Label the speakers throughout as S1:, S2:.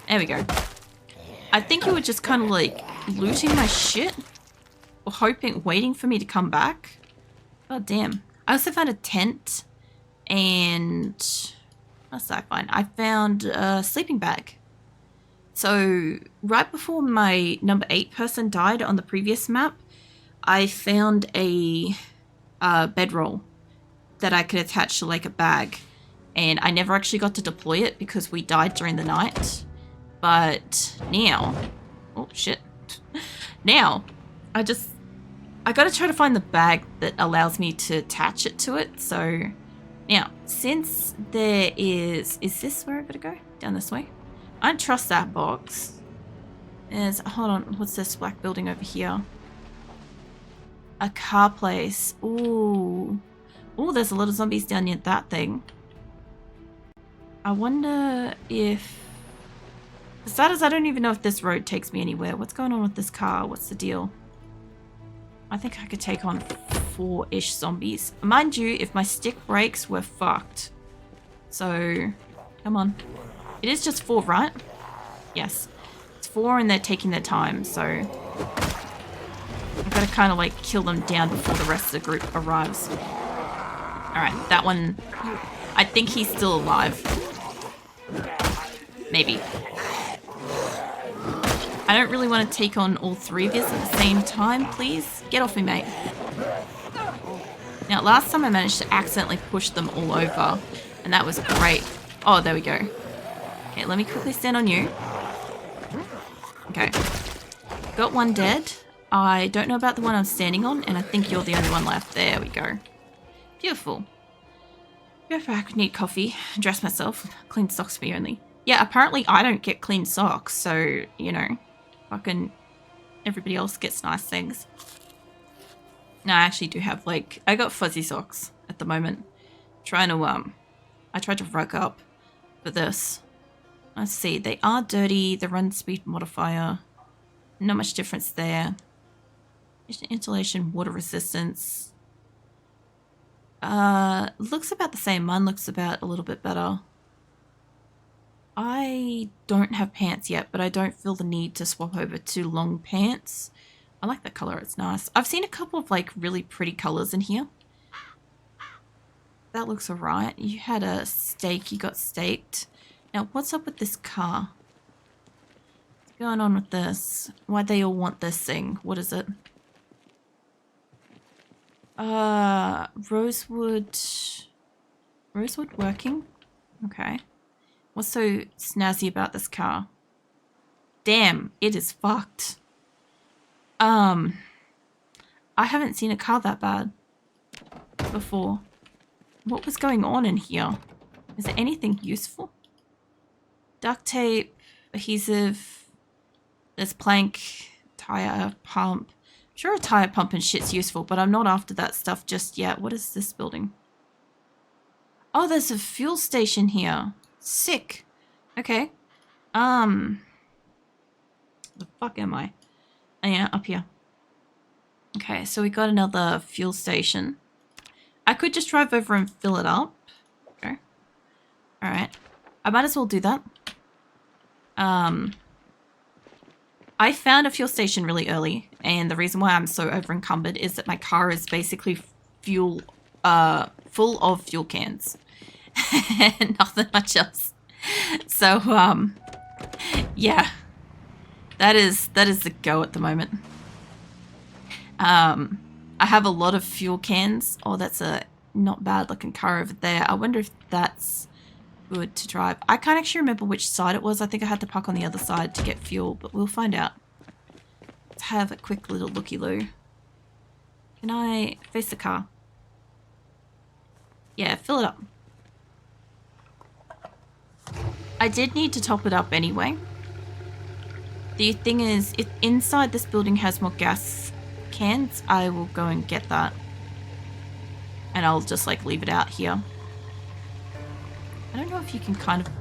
S1: There we go. I think you were just kind of like looting my shit. Or hoping, waiting for me to come back. Oh, damn. I also found a tent. And that's that fine. I found a sleeping bag. So right before my number 8 person died on the previous map, I found a bedroll that I could attach to like a bag. And I never actually got to deploy it because we died during the night. But now, oh shit. Now, I gotta try to find the bag that allows me to attach it to it. So now, since there is this where I gotta go? Down this way? I don't trust that box. Hold on, what's this black building over here? A car place. Ooh. Ooh, there's a lot of zombies down near that thing. I wonder if... For starters, I don't even know if this road takes me anywhere. What's going on with this car? What's the deal? I think I could take on 4-ish zombies. Mind you, if my stick breaks, we're fucked. So, come on. It is just 4, right? Yes. It's 4 and they're taking their time, so... I've got to kind of like kill them down before the rest of the group arrives. Alright, that one... I think he's still alive. Maybe. I don't really want to take on all 3 of you at the same time, please. Get off me, mate. Now, last time I managed to accidentally push them all over, and that was great. Oh, there we go. Okay, let me quickly stand on you. Okay. Got one dead. I don't know about the one I'm standing on, and I think you're the only one left. There we go. Beautiful. Go back, need coffee, dress myself, clean socks for me only. Yeah, apparently I don't get clean socks, so, you know, fucking everybody else gets nice things. No, I actually do have, like, I got fuzzy socks at the moment. Trying to, I tried to rug up for this. Let's see, they are dirty, the run speed modifier, not much difference there. Insulation, water resistance. Looks about the same. Mine looks about a little bit better. I don't have pants yet, but I don't feel the need to swap over to long pants. I like that color, it's nice. I've seen a couple of like really pretty colors in here. That looks alright. You had a steak, you got staked. Now, what's up with this car? What's going on with this? Why'd they all want this thing? What is it? Rosewood working? Okay. What's so snazzy about this car? Damn, it is fucked. I haven't seen a car that bad before. What was going on in here? Is there anything useful? Duct tape, adhesive, there's plank, tire pump. Sure, a tire pump and shit's useful, but I'm not after that stuff just yet. What is this building? Oh, there's a fuel station here. Sick. Okay. The fuck am I? Oh, yeah, up here. Okay, so we got another fuel station. I could just drive over and fill it up. Okay. Alright. I might as well do that. I found a fuel station really early, and the reason why I'm so over-encumbered is that my car is basically full of fuel cans. And nothing much else. So, yeah. That is the go at the moment. I have a lot of fuel cans. Oh, that's a not bad looking car over there. I wonder if that's good to drive. I can't actually remember which side it was. I think I had to park on the other side to get fuel, but we'll find out. Let's have a quick little looky-loo. Can I face the car? Yeah, fill it up. I did need to top it up anyway. The thing is, if inside this building has more gas cans, I will go and get that. And I'll just like leave it out here. I don't know if you can kind of...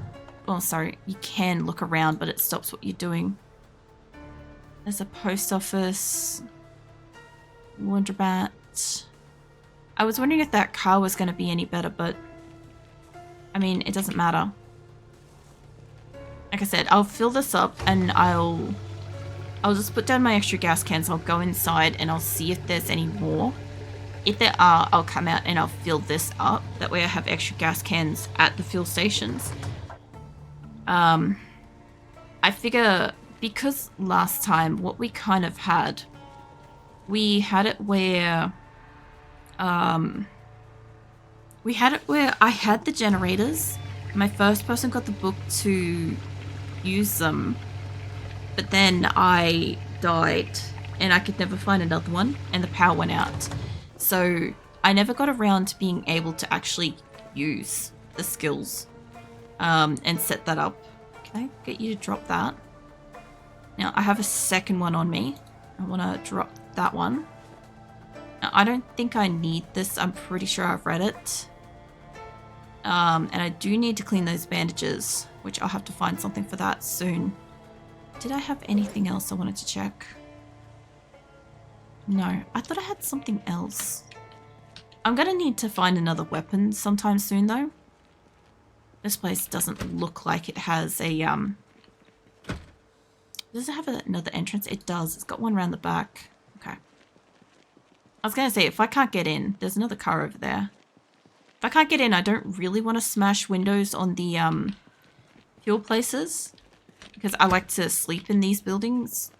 S1: Oh, sorry. You can look around, but it stops what you're doing. There's a post office. Laundromat. I was wondering if that car was going to be any better, but... I mean, it doesn't matter. like I said, I'll fill this up and I'll just put down my extra gas cans. I'll go inside and I'll see if there's any more. If there are, I'll come out and I'll fill this up. That way I have extra gas cans at the fuel stations. I figure because last time what we kind of had, we had it where I had the generators. My first person got the book to use them, but then I died and I could never find another one and the power went out. So I never got around to being able to actually use the skills and set that up. Can I get you to drop that? Now I have a second one on me. I want to drop that one. Now, I don't think I need this. I'm pretty sure I've read it. And I do need to clean those bandages, which I'll have to find something for that soon. Did I have anything else I wanted to check? No, I thought I had something else. I'm gonna need to find another weapon sometime soon though. This place doesn't look like it has a, does it have another entrance? It does. It's got one around the back. Okay. I was gonna say, if I can't get in, there's another car over there. If I can't get in, I don't really want to smash windows on the, fuel places. Because I like to sleep in these buildings.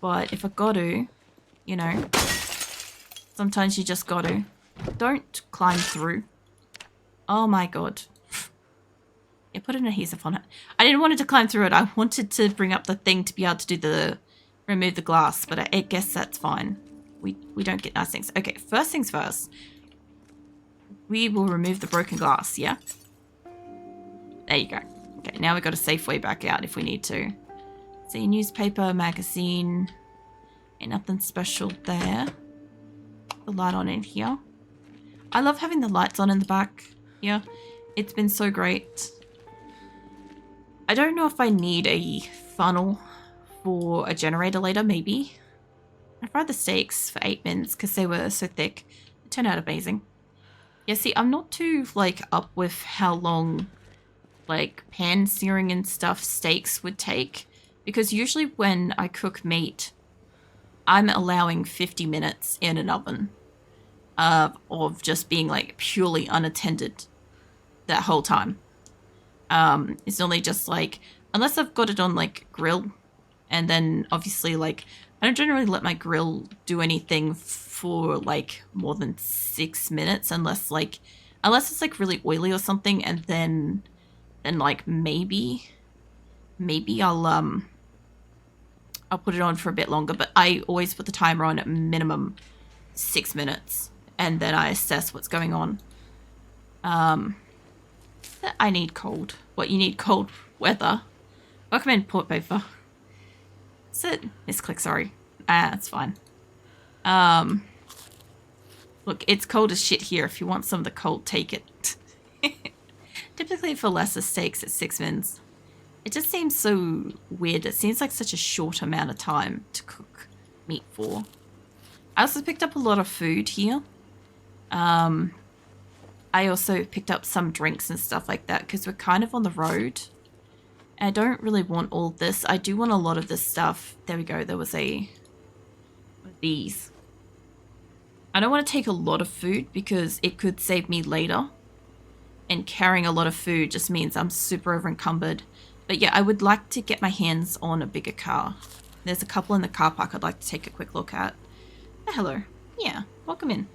S1: But if I got to, you know, sometimes you just got to. Don't climb through. Oh my god. Yeah, put an adhesive on it. I didn't want it to climb through it. I wanted to bring up the thing to be able to do the remove the glass, but I guess that's fine. We don't get nice things. Okay, first things first. We will remove the broken glass, yeah? There you go. Okay, now we've got a safe way back out if we need to. See, newspaper, magazine. Ain't nothing special there. The light on in here. I love having the lights on in the back here. It's been so great. I don't know if I need a funnel for a generator later, maybe. I fried the steaks for 8 minutes because they were so thick. They turned out amazing. Yeah, see, I'm not too, like, up with how long, like, pan searing and stuff steaks would take. Because usually when I cook meat, I'm allowing 50 minutes in an oven of just being, like, purely unattended that whole time. It's normally just, like, unless I've got it on, like, grill. And then, obviously, like, I don't generally let my grill do anything for like more than 6 minutes unless it's like really oily or something, and then like maybe I'll put it on for a bit longer, but I always put the timer on at minimum 6 minutes and then I assess what's going on. I need cold. What, you need cold weather? Welcome in, Port Bafer. Sit. Misclick, sorry. It's fine. Look, it's cold as shit here. If you want some of the cold, take it. Typically for lesser steaks, it's 6 minutes. It just seems so weird. It seems like such a short amount of time to cook meat for. I also picked up a lot of food here. I also picked up some drinks and stuff like that because we're kind of on the road. I don't really want all this. I do want a lot of this stuff. There we go. There was one of these. I don't want to take a lot of food because it could save me later. And carrying a lot of food just means I'm super over encumbered. But yeah, I would like to get my hands on a bigger car. There's a couple in the car park I'd like to take a quick look at. Oh, hello. Yeah, welcome in.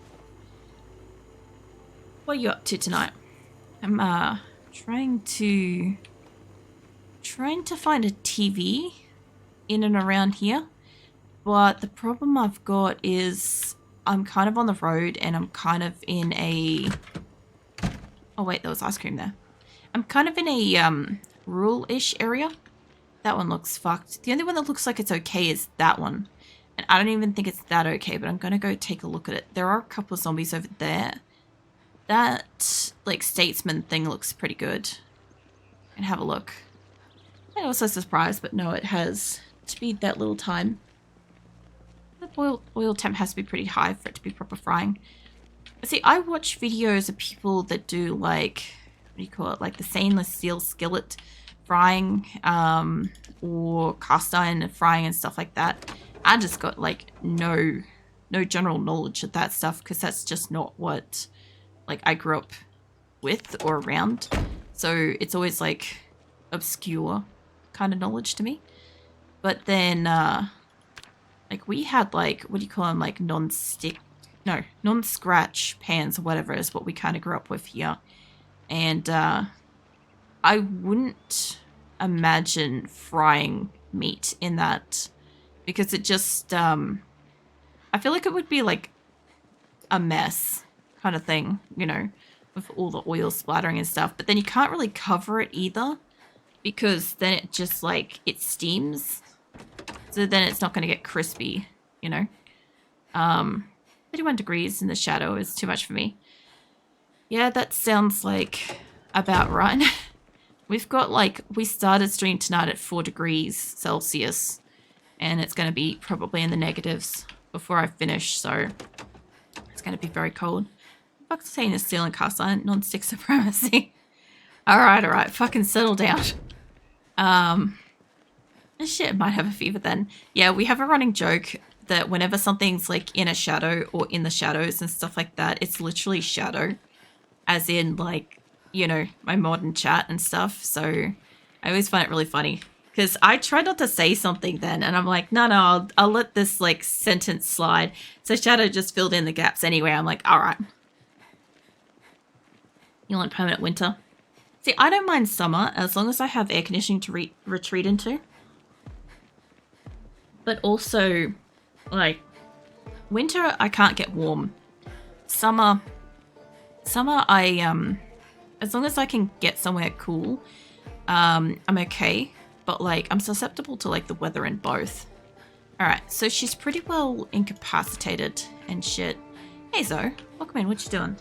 S1: What are you up to tonight? I'm trying to find a TV in and around here, but the problem I've got is I'm kind of on the road and I'm kind of in a, oh wait, there was ice cream there. I'm kind of in a rural-ish area. That one looks fucked. The only one that looks like it's okay is that one, and I don't even think it's that okay, but I'm gonna go take a look at it. There are a couple of zombies over there. That like statesman thing looks pretty good. And have a look. I'm also surprised, but no, it has to be that little time. The oil temp has to be pretty high for it to be proper frying. But see, I watch videos of people that do like, what do you call it, like the stainless steel skillet frying or cast iron frying and stuff like that. I just got like no general knowledge of that stuff because that's just not what like I grew up with or around. So it's always like obscure kind of knowledge to me. But then like we had like, what do you call them, like non-scratch pans or whatever is what we kind of grew up with here. And I wouldn't imagine frying meat in that because it just I feel like it would be like a mess kind of thing, you know, with all the oil splattering and stuff. But then you can't really cover it either because then it just like it steams, so then it's not going to get crispy, you know. 31 degrees in the shadow is too much for me. Yeah, that sounds like about right. We've got like, we started stream tonight at 4 degrees Celsius and it's going to be probably in the negatives before I finish, so it's going to be very cold. Fuck's saying is steel and cast iron, non-stick supremacy. Alright, fucking settle down. Shit, might have a fever then. Yeah, we have a running joke that whenever something's like in a shadow or in the shadows and stuff like that, it's literally shadow. As in like, you know, my modern chat and stuff. So I always find it really funny. Because I tried not to say something then, and I'm like, no, I'll let this like sentence slide. So Shadow just filled in the gaps anyway. I'm like, all right. You want permanent winter? See, I don't mind summer as long as I have air conditioning to retreat into. But also, like, winter I can't get warm. Summer I as long as I can get somewhere cool, I'm okay. But like, I'm susceptible to like the weather in both. Alright, so she's pretty well incapacitated and shit. Hey Zoe, welcome in, what you doing?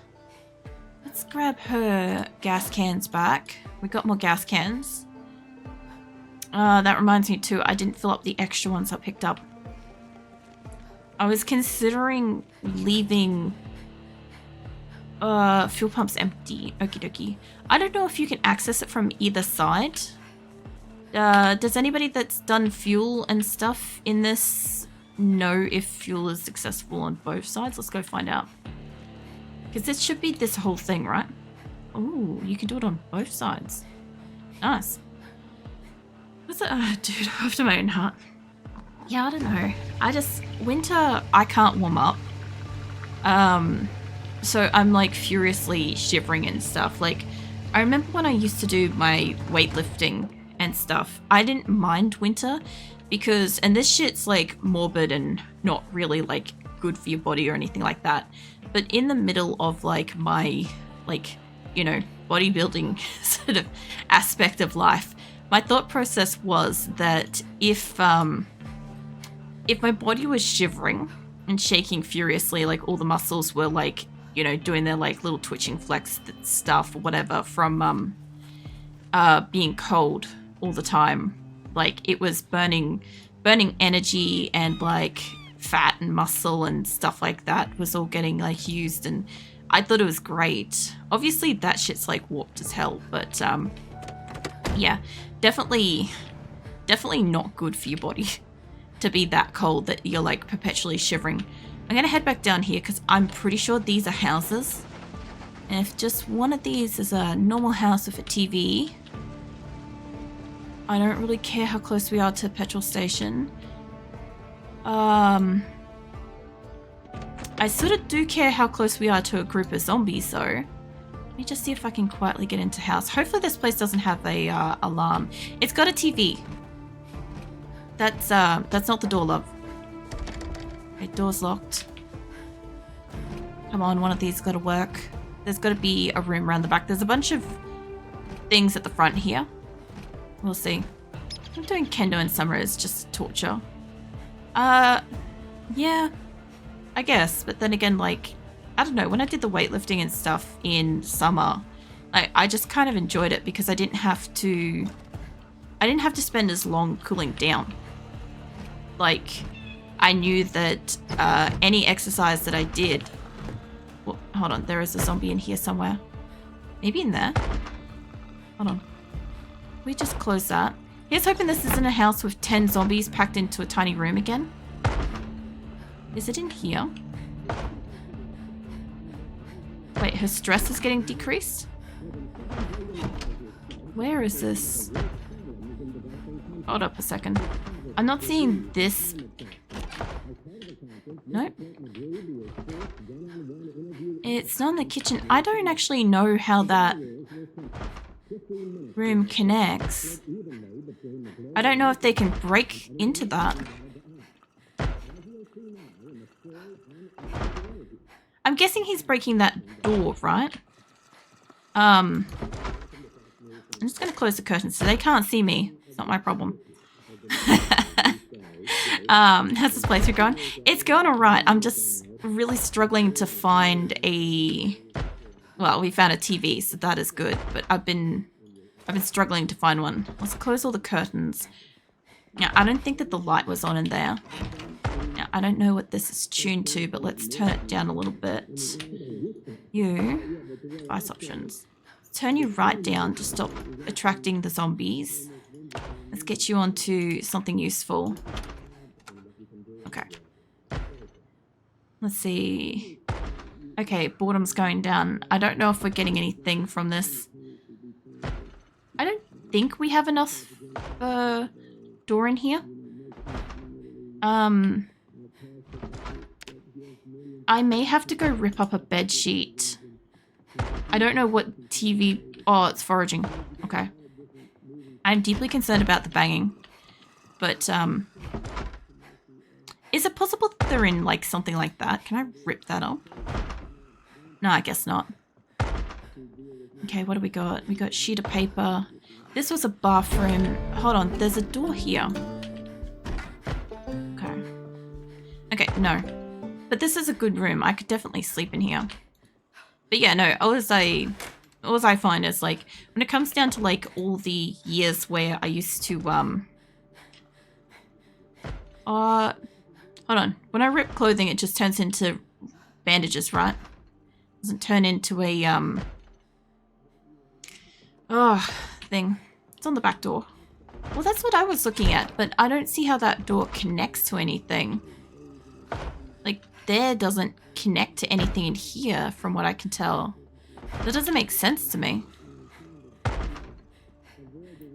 S1: Let's grab her gas cans back. We got more gas cans. That reminds me too, I didn't fill up the extra ones I picked up. I was considering leaving fuel pumps empty. Okie dokie. I don't know if you can access it from either side. Does anybody that's done fuel and stuff in this know if fuel is accessible on both sides? Let's go find out. Because this should be this whole thing, right? Ooh, you can do it on both sides. Nice. What's it? Dude, after my own heart. Yeah, I don't know. Winter, I can't warm up. So I'm like furiously shivering and stuff. Like, I remember when I used to do my weightlifting and stuff, I didn't mind winter because, and this shit's like morbid and not really like good for your body or anything like that, but in the middle of like my, like, you know, bodybuilding sort of aspect of life, my thought process was that if my body was shivering and shaking furiously, like all the muscles were like, you know, doing their like little twitching flex stuff or whatever from being cold all the time, like it was burning energy, and like fat and muscle and stuff like that was all getting like used, and I thought it was great. Obviously that shit's like warped as hell, but yeah, definitely not good for your body to be that cold that you're like perpetually shivering. I'm gonna head back down here because I'm pretty sure these are houses, and if just one of these is a normal house with a TV, I don't really care how close we are to a petrol station. I sort of do care how close we are to a group of zombies though. Let me just see if I can quietly get into house. Hopefully this place doesn't have a alarm. It's got a TV. That's not the door, love. Okay, door's locked. Come on, one of these got to work. There's got to be a room around the back. There's a bunch of things at the front here. We'll see. I'm doing kendo in summer is just torture. Yeah, I guess. But then again, like, I don't know. When I did the weightlifting and stuff in summer, I just kind of enjoyed it because I didn't have to spend as long cooling down. Like, I knew that any exercise that I did... Well, hold on, there is a zombie in here somewhere. Maybe in there. Hold on. We just close that. Here's hoping this isn't a house with 10 zombies packed into a tiny room again. Is it in here? Wait, her stress is getting decreased? Where is this? Hold up a second. I'm not seeing this. Nope. It's not in the kitchen. I don't actually know how that room connects. I don't know if they can break into that. I'm guessing he's breaking that door, right? I'm just going to close the curtains so they can't see me. It's not my problem. How's this playthrough going? It's going alright. I'm just really struggling to find a... Well, we found a TV, so that is good. But I've been struggling to find one. Let's close all the curtains. Now, I don't think that the light was on in there. Now, I don't know what this is tuned to, but let's turn it down a little bit. You, device options. Turn you right down to stop attracting the zombies. Let's get you onto something useful. Okay. Let's see. Okay, boredom's going down. I don't know if we're getting anything from this. I don't think we have enough door in here. I may have to go rip up a bed sheet. I don't know what TV... Oh, it's foraging. Okay. I'm deeply concerned about the banging. But, is it possible that they're in, like, something like that? Can I rip that up? No, I guess not. Okay, what do we got? We got sheet of paper. This was a bathroom. Hold on, there's a door here. Okay. Okay, no. But this is a good room. I could definitely sleep in here. But yeah, no, all I find is, like, when it comes down to, like, all the years where I used to, hold on. When I rip clothing, it just turns into bandages, right? It doesn't turn into a, thing. It's on the back door. Well, that's what I was looking at, but I don't see how that door connects to anything. Like, there doesn't connect to anything in here, from what I can tell. That doesn't make sense to me.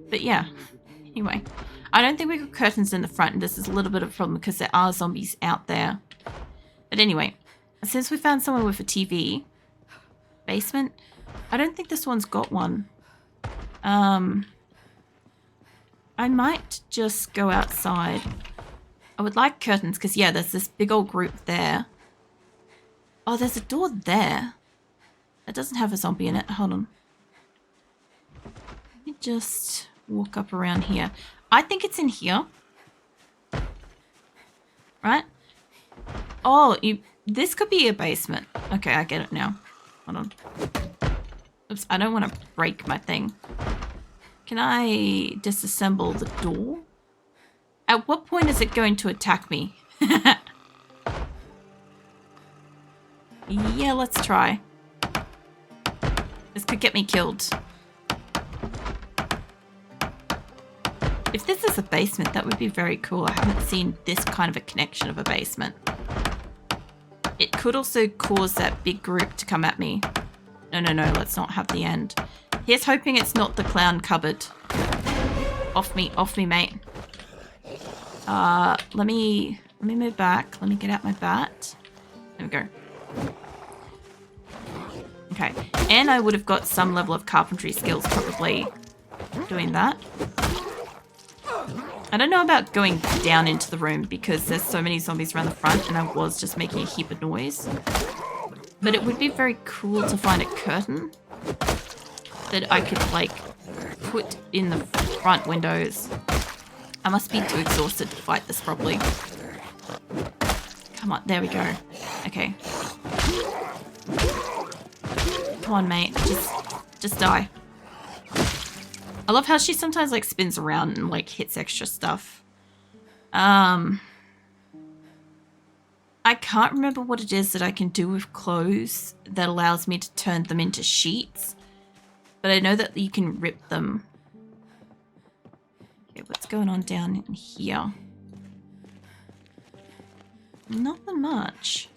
S1: But yeah. Anyway. I don't think we got curtains in the front, and this is a little bit of a problem because there are zombies out there. But anyway. Since we found someone with a TV... Basement? I don't think this one's got one. I might just go outside. I would like curtains because, yeah, there's this big old group there. Oh, there's a door there. It doesn't have a zombie in it. Hold on. Let me just walk up around here. I think it's in here. Right? Oh, this could be a basement. Okay, I get it now. Hold on. Oops, I don't want to break my thing. Can I disassemble the door? At what point is it going to attack me? Yeah, let's try. This could get me killed. If this is a basement, that would be very cool. I haven't seen this kind of a connection of a basement. It could also cause that big group to come at me. No, let's not have the end. Here's hoping it's not the clown cupboard. Off me, mate. Let me move back. Let me get out my bat. There we go. Okay, and I would have got some level of carpentry skills probably doing that. I don't know about going down into the room because there's so many zombies around the front and I was just making a heap of noise. But it would be very cool to find a curtain that I could, like, put in the front windows. I must be too exhausted to fight this properly. Come on, there we go. Okay. Come on, mate. Just die. I love how she sometimes, like, spins around and, like, hits extra stuff. I can't remember what it is that I can do with clothes that allows me to turn them into sheets. But I know that you can rip them. going on down in here? Nothing much.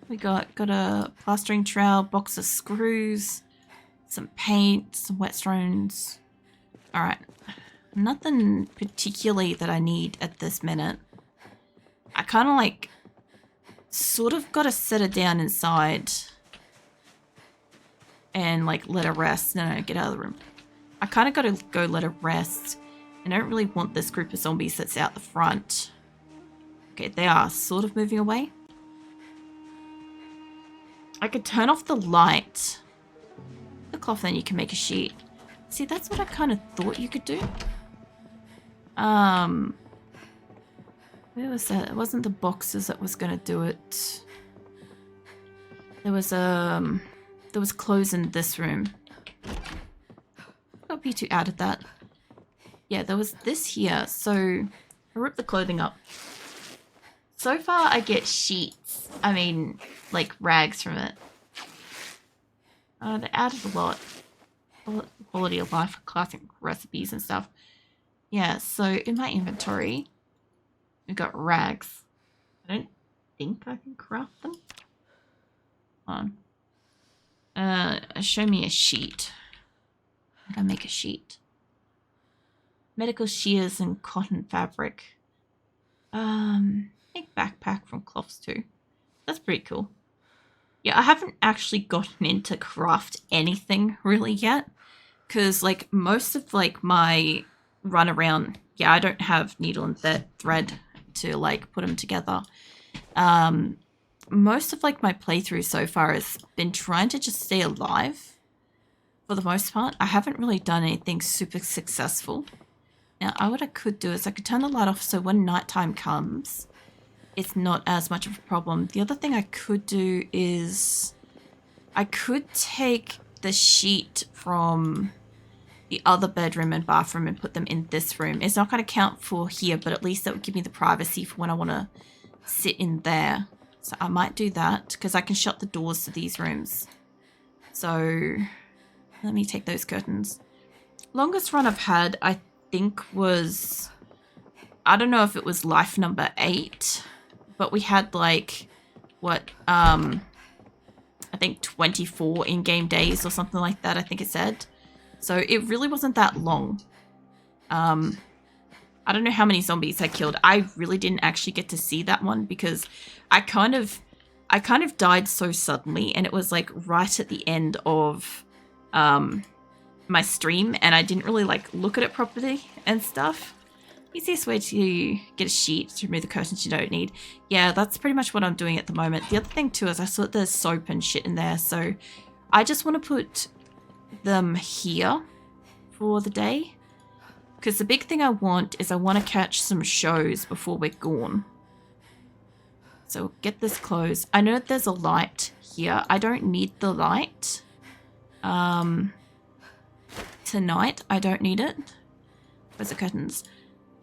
S1: We got a plastering trowel, box of screws, some paint, some whetstones. Alright. Nothing particularly that I need at this minute. I kind of like sort of got to set her down inside and like let her rest. No, get out of the room. I kind of got to go let her rest. I don't really want this group of zombies that's out the front. Okay, they are sort of moving away. I could turn off the light. The cloth, then you can make a sheet. See, that's what I kind of thought you could do. Where was that? It wasn't the boxes that was going to do it. There was clothes in this room. I hope you two added that. Yeah, there was this here. So I ripped the clothing up. So far, I get sheets. I mean, like rags from it. They added a lot. Quality of life, classic recipes and stuff. Yeah, so in my inventory, we've got rags. I don't think I can craft them. Hold on. Show me a sheet. How do I make a sheet? Medical shears and cotton fabric. Make backpack from cloths too. That's pretty cool. Yeah, I haven't actually gotten into craft anything really yet. Because like most of like my run around, yeah, I don't have needle and thread to like put them together. Most of like my playthrough so far has been trying to just stay alive for the most part. I haven't really done anything super successful. Now, what I could do is I could turn the light off so when nighttime comes, it's not as much of a problem. The other thing I could do is I could take the sheet from the other bedroom and bathroom and put them in this room. It's not going to count for here, but at least that would give me the privacy for when I want to sit in there. So I might do that because I can shut the doors to these rooms. So let me take those curtains. Longest run I've had, I think was, I don't know if it was life number 8, but we had like, what, I think 24 in-game days or something like that, I think it said. So it really wasn't that long. I don't know how many zombies I killed. I really didn't actually get to see that one because I kind of died so suddenly, and it was like right at the end of my stream, and I didn't really like look at it properly and stuff. Easiest way to get a sheet to remove the curtains you don't need. Yeah, that's pretty much what I'm doing at the moment. The other thing too is I saw that there's soap and shit in there, so I just want to put them here for the day. Because the big thing I want is I want to catch some shows before we're gone. So get this closed. I know that there's a light here. I don't need the light. Tonight, I don't need it. Where's the curtains?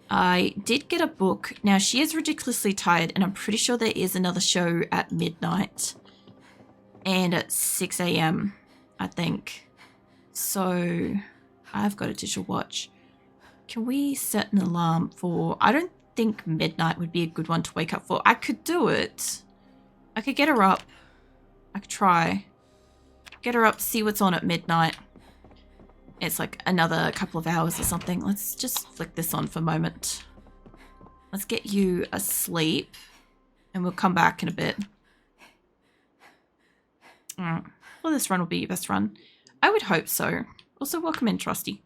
S1: I did get a book. Now, she is ridiculously tired, and I'm pretty sure there is another show at midnight. And at 6 a.m., I think. So, I've got a digital watch. Can we set an alarm for... I don't think midnight would be a good one to wake up for. I could do it. I could get her up. I could try. Get her up, see what's on at midnight. It's like another couple of hours or something. Let's just flick this on for a moment. Let's get you asleep. And we'll come back in a bit. Well, this run will be your best run. I would hope so. Also, welcome in, Trusty.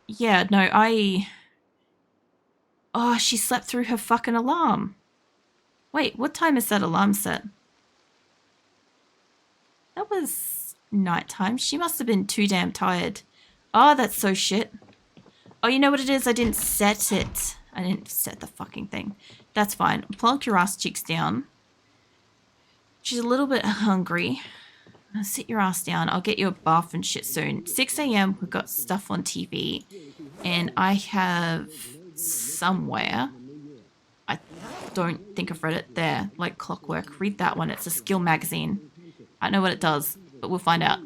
S1: Yeah, no, Oh, she slept through her fucking alarm. Wait, what time is that alarm set? That was nighttime. She must have been too damn tired. Oh, that's so shit. Oh, you know what it is? I didn't set it. I didn't set the fucking thing. That's fine. Plonk your ass cheeks down. She's a little bit hungry. Sit your ass down. I'll get you a bath and shit soon. 6 a.m. We've got stuff on TV. And I have somewhere. I don't think I've read it there. Like Clockwork. Read that one. It's a skill magazine. I don't know what it does, but we'll find out.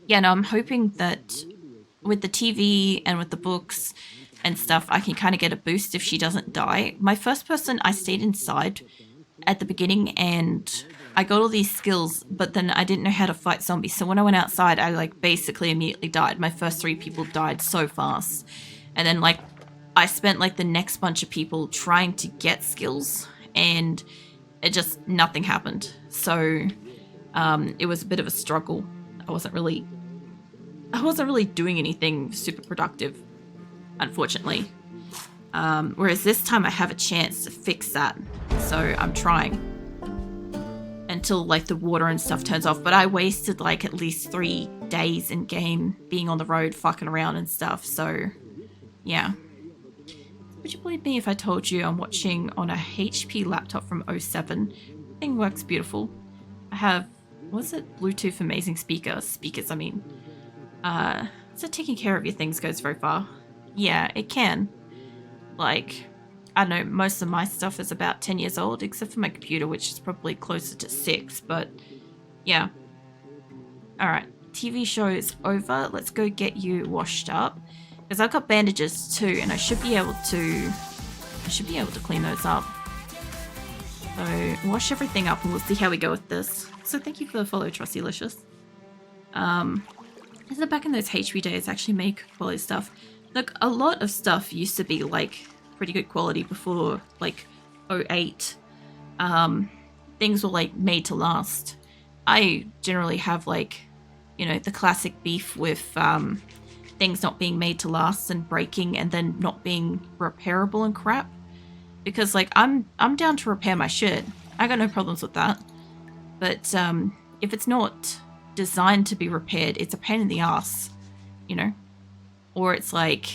S1: Yeah, no, I'm hoping that with the TV and with the books and stuff, I can kind of get a boost if she doesn't die. My first person, I stayed inside at the beginning and I got all these skills, but then I didn't know how to fight zombies. So when I went outside, I like basically immediately died. My first 3 people died so fast. And then like I spent like the next bunch of people trying to get skills and it just, nothing happened. So it was a bit of a struggle. I wasn't really doing anything super productive, unfortunately. Whereas this time I have a chance to fix that. So I'm trying until like the water and stuff turns off. But I wasted like at least 3 days in game being on the road, fucking around and stuff. So yeah. Would you believe me if I told you I'm watching on a HP laptop from '07? Thing works beautiful. I have, what's it? Bluetooth amazing speakers, I mean. So taking care of your things goes very far. Yeah, it can. Like, I don't know, most of my stuff is about 10 years old, except for my computer, which is probably closer to 6, but yeah. Alright, TV show is over. Let's go get you washed up. Because I've got bandages too, and I should be able to clean those up. So, wash everything up and we'll see how we go with this. So thank you for the follow, Trussylicious. So back in those HP days, I actually make quality stuff. Look, a lot of stuff used to be like pretty good quality before like '08. Things were like made to last. I generally have like, you know, the classic beef with things not being made to last and breaking and then not being repairable and crap. Because like I'm down to repair my shit. I got no problems with that. But if it's not designed to be repaired, it's a pain in the ass, you know? Or it's like,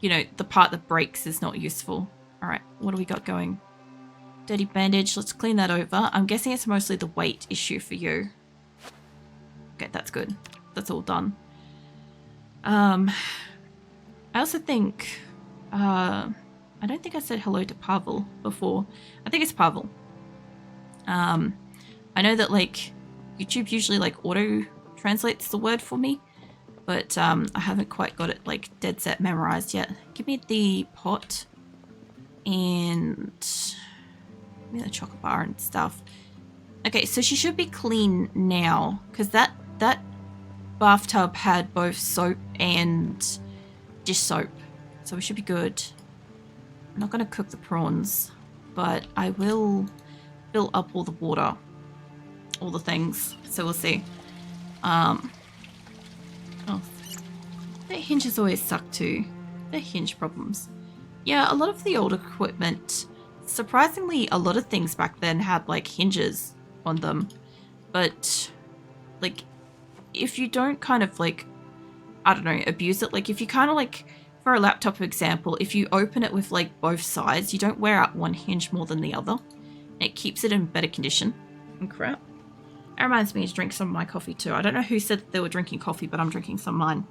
S1: you know, the part that breaks is not useful. Alright, what do we got going? Dirty bandage, let's clean that over. I'm guessing it's mostly the weight issue for you. Okay, that's good. That's all done. I also think, I don't think I said hello to Pavel before. I think it's Pavel. I know that like YouTube usually like auto translates the word for me, but I haven't quite got it like dead set memorized yet. Give me the pot and give me the chocolate bar and stuff. Okay, so she should be clean now because that bathtub had both soap and dish soap, so we should be good. I'm not going to cook the prawns, but I will fill up all the water, all the things, so we'll see. Oh, the hinges always suck too. The hinge problems. Yeah, a lot of the old equipment, surprisingly, a lot of things back then had like hinges on them, but like if you don't kind of like, I don't know, abuse it, like if you kind of like, for a laptop example, if you open it with like both sides, you don't wear out one hinge more than the other. It keeps it in better condition. And crap. That reminds me to drink some of my coffee too. I don't know who said they were drinking coffee, but I'm drinking some of mine.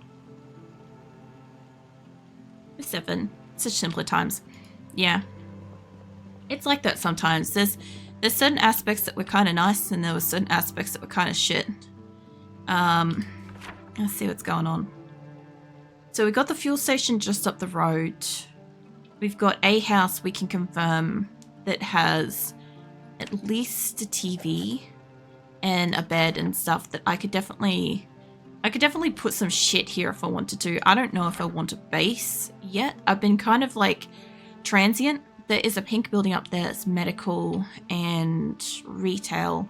S1: 7. Such simpler times. Yeah. It's like that sometimes. There's certain aspects that were kind of nice, and there were certain aspects that were kind of shit. Let's see what's going on. So we got the fuel station just up the road. We've got a house we can confirm that has at least a TV and a bed and stuff that I could definitely put some shit here if I wanted to. I don't know if I want a base yet. I've been kind of like transient. There is a pink building up there that's medical and retail.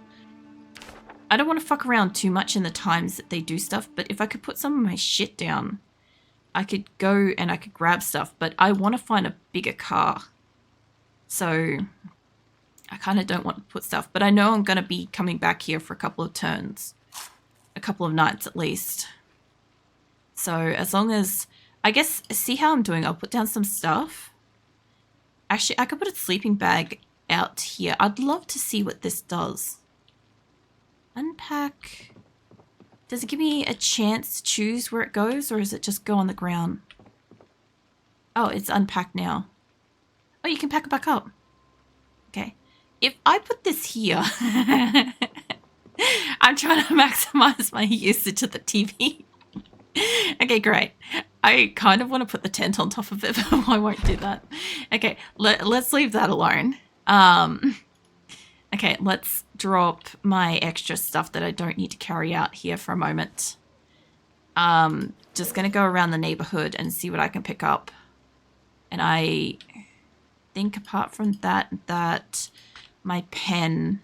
S1: I don't want to fuck around too much in the times that they do stuff, but if I could put some of my shit down, I could go and I could grab stuff, but I want to find a bigger car. So I kind of don't want to put stuff, but I know I'm going to be coming back here for a couple of turns. A couple of nights at least. So as long as, I guess, see how I'm doing. I'll put down some stuff. Actually, I could put a sleeping bag out here. I'd love to see what this does. Unpack. Does it give me a chance to choose where it goes, or does it just go on the ground? Oh, it's unpacked now. Oh, you can pack it back up. Okay. If I put this here, I'm trying to maximize my usage of the TV. Okay, great. I kind of want to put the tent on top of it, but I won't do that. Okay, let's leave that alone. Okay, let's drop my extra stuff that I don't need to carry out here for a moment. Just gonna go around the neighborhood and see what I can pick up. And I think apart from that my pen,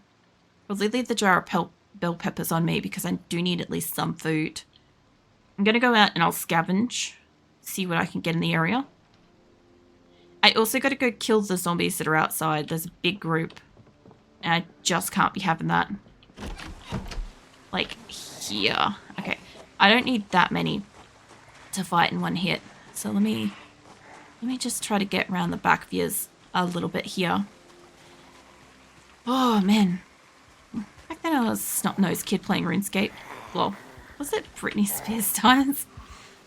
S1: probably leave the jar of bell peppers on me because I do need at least some food. I'm gonna go out and I'll scavenge, see what I can get in the area. I also gotta go kill the zombies that are outside. There's a big group. And I just can't be having that. Like, here. Okay. I don't need that many to fight in one hit. So let me just try to get around the back of yours a little bit here. Oh, man. Back then I was a snot-nosed kid playing RuneScape. Well, was it Britney Spears times?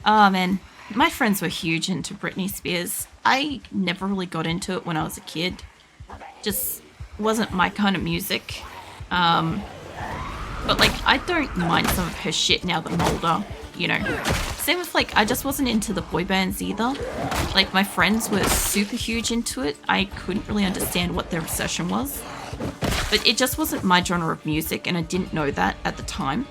S1: Oh, man. My friends were huge into Britney Spears. I never really got into it when I was a kid. Just wasn't my kind of music. But like, I don't mind some of her shit now that I'm older, you know. Same with like, I just wasn't into the boy bands either. Like, my friends were super huge into it. I couldn't really understand what their obsession was. But it just wasn't my genre of music, and I didn't know that at the time.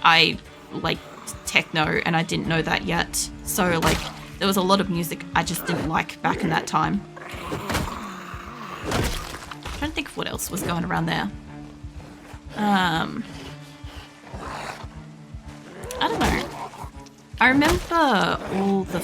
S1: I liked techno, and I didn't know that yet. So like, there was a lot of music I just didn't like back in that time. I'm trying to think of what else was going around there. I don't know. I remember all the